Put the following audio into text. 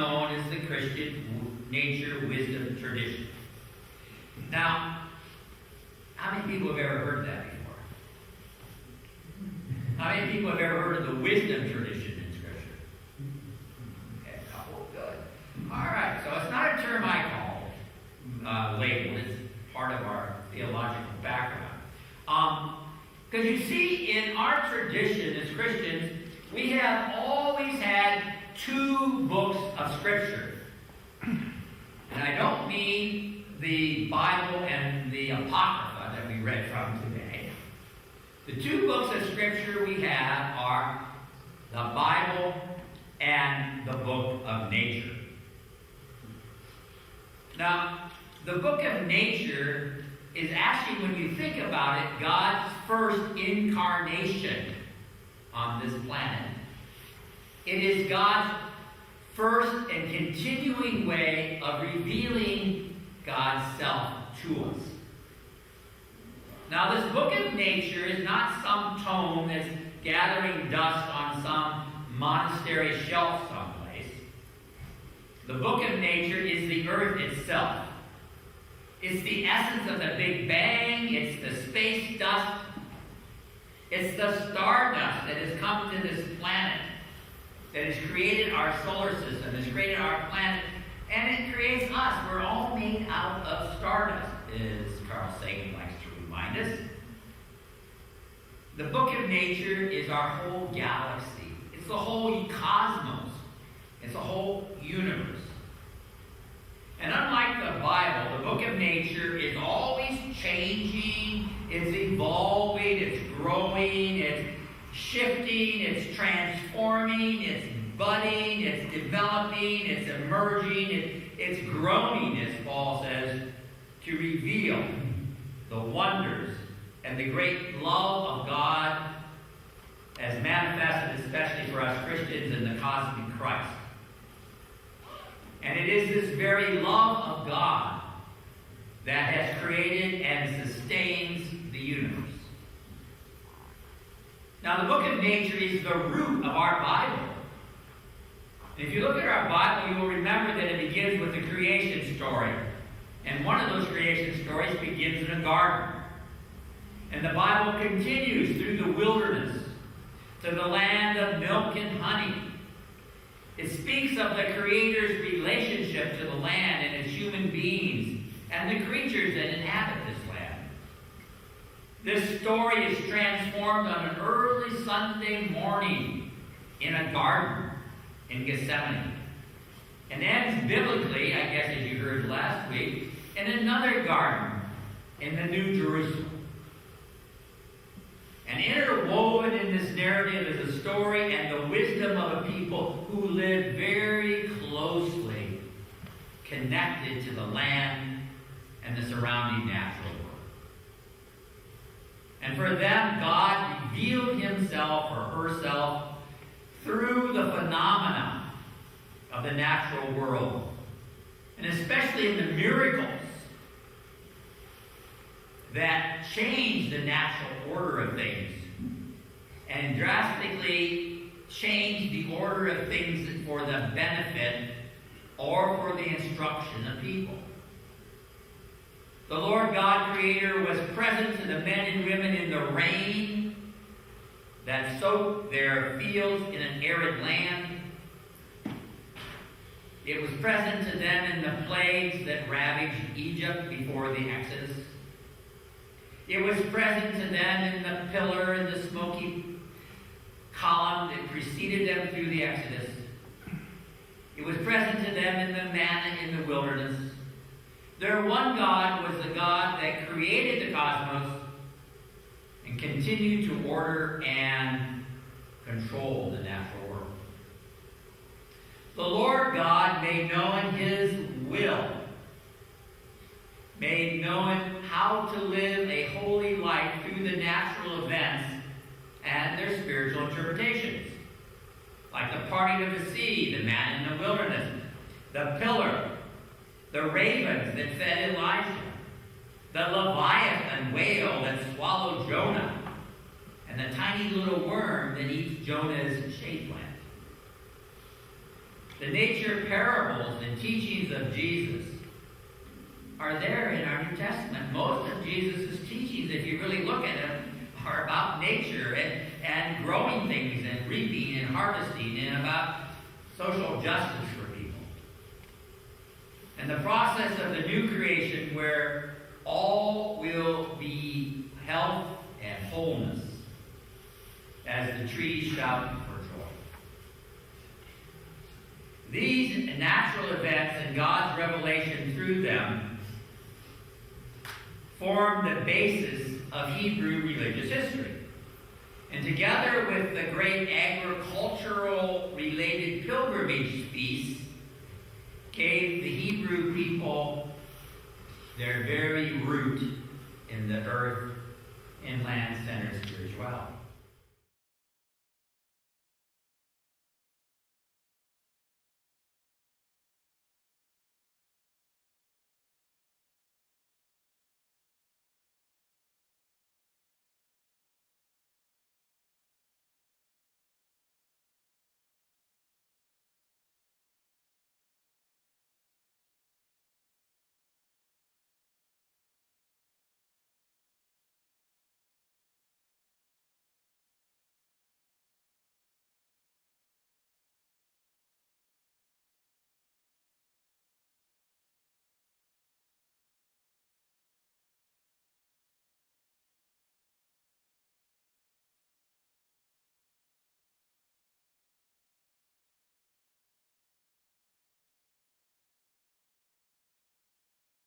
known as the Christian nature, wisdom, tradition. Now, how many people have ever heard that before? How many people have ever heard of the wisdom tradition in Scripture? Okay, a couple, good. All right, so it's not a term I call labeled. It's part of our theological background. Because you see, in our tradition as Christians, we have always had two books of Scripture. And I don't mean the Bible and the Apocrypha that we read from today. The two books of Scripture we have are the Bible and the book of nature. Now, the book of nature is actually, when you think about it, God's first incarnation on this planet. It is God's first and continuing way of revealing God's self to us. Now, this book of nature is not some tome that's gathering dust on some monastery shelf someplace. The book of nature is the earth itself. It's the essence of the Big Bang. It's the space dust. It's the stardust that has come to this planet, that has created our solar system, has created our planet, and it creates us. We're all made out of stardust, as Carl Sagan likes to remind us. The book of nature is our whole galaxy. It's the whole cosmos. It's the whole universe. And unlike the Bible, the book of nature is always changing, it's evolving, it's growing, it's shifting, it's transforming, it's budding, it's developing, it's emerging, it's growing, as Paul says, to reveal the wonders and the great love of God as manifested especially for us Christians in the cosmic Christ. And it is this very love of God that has created and sustains the universe. Now, the book of nature is the root of our Bible. And if you look at our Bible, you will remember that it begins with the creation story. And one of those creation stories begins in a garden. And the Bible continues through the wilderness to the land of milk and honey. It speaks of the Creator's relationship to the land and its human beings and the creatures that inhabit this land. This story is transformed on an early Sunday morning in a garden in Gethsemane. And ends biblically, I guess as you heard last week, in another garden in the New Jerusalem. And interwoven in this narrative is a story and the wisdom of a people who lived very closely connected to the land and the surrounding natural world. And for them, God revealed himself or herself through the phenomena of the natural world, and especially in the miracles that changed the natural order of things and drastically changed the order of things for the benefit or for the instruction of people. The Lord God Creator was present to the men and women in the rain that soaked their fields in an arid land. It was present to them in the plagues that ravaged Egypt before the Exodus. It was present to them in the pillar and the smoky column that preceded them through the Exodus. It was present to them in the manna in the wilderness. Their one God was the God that created the cosmos and continued to order and control the natural world. The Lord God made known his will, made known how to live a holy life through the natural events and their spiritual interpretations, like the parting of the sea, the man in the wilderness, the pillar, the ravens that fed Elijah, the Leviathan whale that swallowed Jonah, and the tiny little worm that eats Jonah's shade plant. The nature parables and teachings of Jesus are there in our New Testament. Most of Jesus' teachings, if you really look at them, are about nature and growing things and reaping and harvesting and about social justice for people. And the process of the new creation where all will be health and wholeness as the trees shout for joy. These natural events and God's revelation through them form the basis of Hebrew religious history. And together with the great agricultural-related pilgrimage feasts, gave the Hebrew people their very root in the earth and land-centered spirituality.